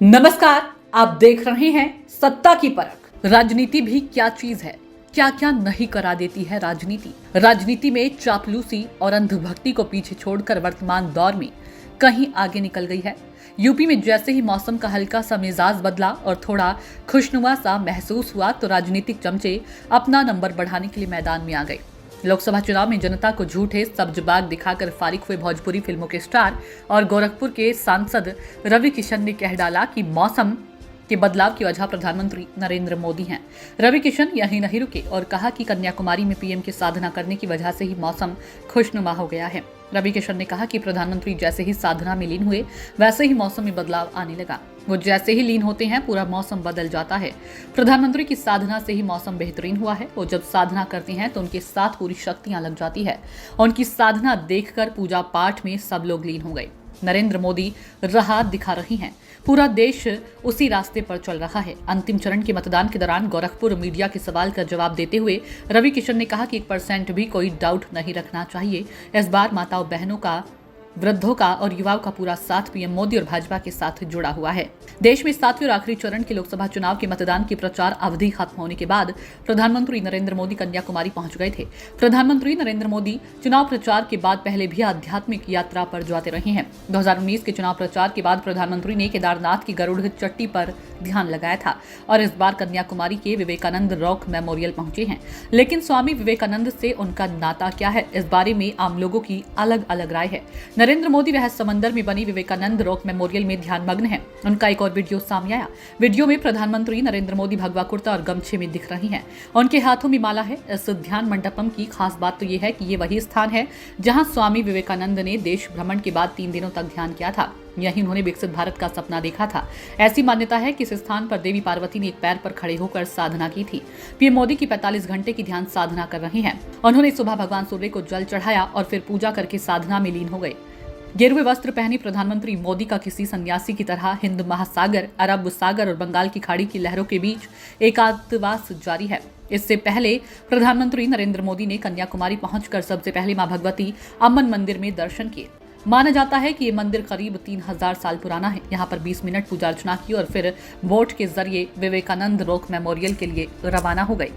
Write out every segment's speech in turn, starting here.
नमस्कार, आप देख रहे हैं सत्ता की परख। राजनीति भी क्या चीज है, क्या क्या नहीं करा देती है राजनीति। राजनीति में चापलूसी और अंधभक्ति को पीछे छोड़कर वर्तमान दौर में कहीं आगे निकल गई है। यूपी में जैसे ही मौसम का हल्का सा मिजाज बदला और थोड़ा खुशनुमा सा महसूस हुआ तो राजनीतिक चमचे अपना नंबर बढ़ाने के लिए मैदान में आ गए। लोकसभा चुनाव में जनता को झूठे सब्जबाग दिखाकर फारिग हुए भोजपुरी फिल्मों के स्टार और गोरखपुर के सांसद रवि किशन ने कह डाला कि मौसम के बदलाव की वजह प्रधानमंत्री नरेंद्र मोदी हैं। रवि किशन यहीं नहीं रुके और कहा कि कन्याकुमारी में पीएम की साधना करने की वजह से ही मौसम खुशनुमा हो गया है। रवि किशन ने कहा कि प्रधानमंत्री जैसे ही साधना में लीन हुए वैसे ही मौसम में बदलाव आने लगा। वो जैसे ही लीन होते हैं पूरा मौसम बदल जाता है। प्रधानमंत्री की साधना से ही मौसम बेहतरीन हुआ है। वो जब साधना करते हैं तो उनके साथ पूरी शक्तियां लग जाती है। उनकी साधना देखकर पूजा पाठ में सब लोग लीन हो गए। नरेंद्र मोदी राह दिखा रही हैं। पूरा देश उसी रास्ते पर चल रहा है। अंतिम चरण के मतदान के दौरान गोरखपुर मीडिया के सवाल का जवाब देते हुए रवि किशन ने कहा कि 1% भी कोई डाउट नहीं रखना चाहिए। इस बार माताओं बहनों का, वृद्धों का और युवाओं का पूरा साथ पीएम मोदी और भाजपा के साथ जुड़ा हुआ है। देश में 7वें और आखिरी चरण के लोकसभा चुनाव के मतदान की प्रचार अवधि खत्म होने के बाद प्रधानमंत्री नरेंद्र मोदी कन्याकुमारी पहुंच गए थे। प्रधानमंत्री नरेंद्र मोदी चुनाव प्रचार के बाद पहले भी आध्यात्मिक यात्रा पर जाते रहे हैं। 2019 के चुनाव प्रचार के बाद प्रधानमंत्री ने केदारनाथ की गरुड़ चट्टी पर ध्यान लगाया था और इस बार कन्याकुमारी के विवेकानंद रॉक मेमोरियल पहुंचे हैं। लेकिन स्वामी विवेकानंद से उनका नाता क्या है, इस बारे में आम लोगों की अलग अलग राय है। नरेंद्र मोदी वह समंदर में बनी विवेकानंद रॉक मेमोरियल में ध्यानमग्न है। उनका एक और वीडियो सामने आया। वीडियो में प्रधानमंत्री नरेंद्र मोदी भगवा कुर्ता और गमछे में दिख रही हैं। उनके हाथों में माला है। इस ध्यान मंडपम की खास बात तो यह है कि ये वही स्थान है जहां स्वामी विवेकानंद ने देश भ्रमण के बाद 3 दिनों तक ध्यान किया था। यही उन्होंने विकसित भारत का सपना देखा था। ऐसी मान्यता है कि इस स्थान पर देवी पार्वती ने एक पैर पर खड़े होकर साधना की थी। पीएम मोदी की 45 घंटे की ध्यान साधना कर रही हैं। उन्होंने सुबह भगवान सूर्य को जल चढ़ाया और फिर पूजा करके साधना में लीन हो गए। गेरुए वस्त्र पहने प्रधानमंत्री मोदी का किसी सन्यासी की तरह हिंद महासागर, अरब सागर और बंगाल की खाड़ी की लहरों के बीच एकांतवास जारी है। इससे पहले प्रधानमंत्री नरेंद्र मोदी ने कन्याकुमारी पहुंचकर सबसे पहले मां भगवती अम्मन मंदिर में दर्शन किए। माना जाता है कि ये मंदिर करीब 3000 साल पुराना है। यहाँ पर 20 मिनट पूजा अर्चना की और फिर बोट के जरिए विवेकानंद रॉक मेमोरियल के लिए रवाना हो गई।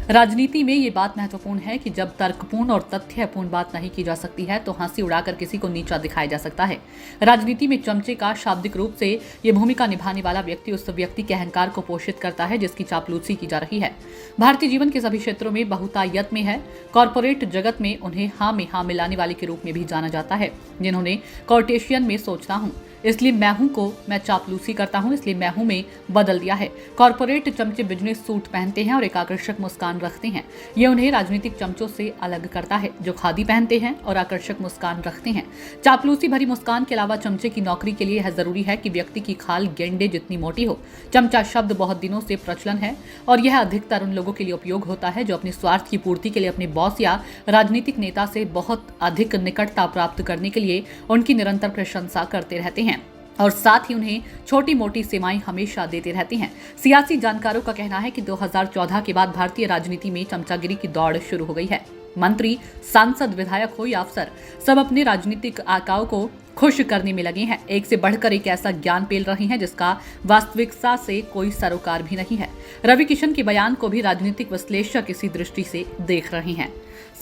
राजनीति में ये बात महत्वपूर्ण है कि जब तर्कपूर्ण और तथ्यपूर्ण बात नहीं की जा सकती है तो हंसी उड़ाकर किसी को नीचा दिखाया जा सकता है। राजनीति में चमचे का शाब्दिक रूप से ये भूमिका निभाने वाला व्यक्ति उस व्यक्ति के अहंकार को पोषित करता है जिसकी चापलूसी की जा रही है। भारतीय जीवन के सभी क्षेत्रों में बहुतायत में है। कॉरपोरेट जगत में उन्हें हाँ में हाँ मिलाने वाले के रूप में भी जाना जाता है, जिन्होंने कॉर्टेशियन में सोचता हूँ इसलिए मैं हूं को मैं चापलूसी करता हूं इसलिए मैं हूं में बदल दिया है। कॉर्पोरेट चमचे बिजनेस सूट पहनते हैं और एक आकर्षक मुस्कान रखते हैं। ये उन्हें राजनीतिक चमचों से अलग करता है जो खादी पहनते हैं और आकर्षक मुस्कान रखते हैं। चापलूसी भरी मुस्कान के अलावा चमचे की नौकरी के लिए यह जरूरी है कि व्यक्ति की खाल गेंडे जितनी मोटी हो। चमचा शब्द बहुत दिनों से प्रचलन है और यह अधिकतर उन लोगों के लिए उपयोग होता है जो अपने स्वार्थ की पूर्ति के लिए अपने बॉस या राजनीतिक नेता से बहुत अधिक निकटता प्राप्त करने के लिए उनकी निरंतर प्रशंसा करते रहते हैं और साथ ही उन्हें छोटी मोटी सेवाएं हमेशा देते रहते हैं। सियासी जानकारों का कहना है कि 2014 के बाद भारतीय राजनीति में चमचागिरी की दौड़ शुरू हो गई है। मंत्री, सांसद, विधायक हो या अफसर, सब अपने राजनीतिक आकाओं को खुश करने में लगे हैं। एक से बढ़कर एक ऐसा ज्ञान पेल रहे हैं जिसका वास्तविकता से कोई सरोकार भी नहीं है। रवि किशन के बयान को भी राजनीतिक विश्लेषक इसी दृष्टि से देख रहे हैं।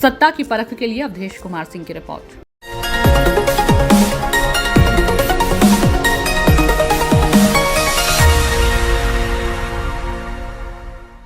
सत्ता की परख के लिए अवधेश कुमार सिंह की रिपोर्ट।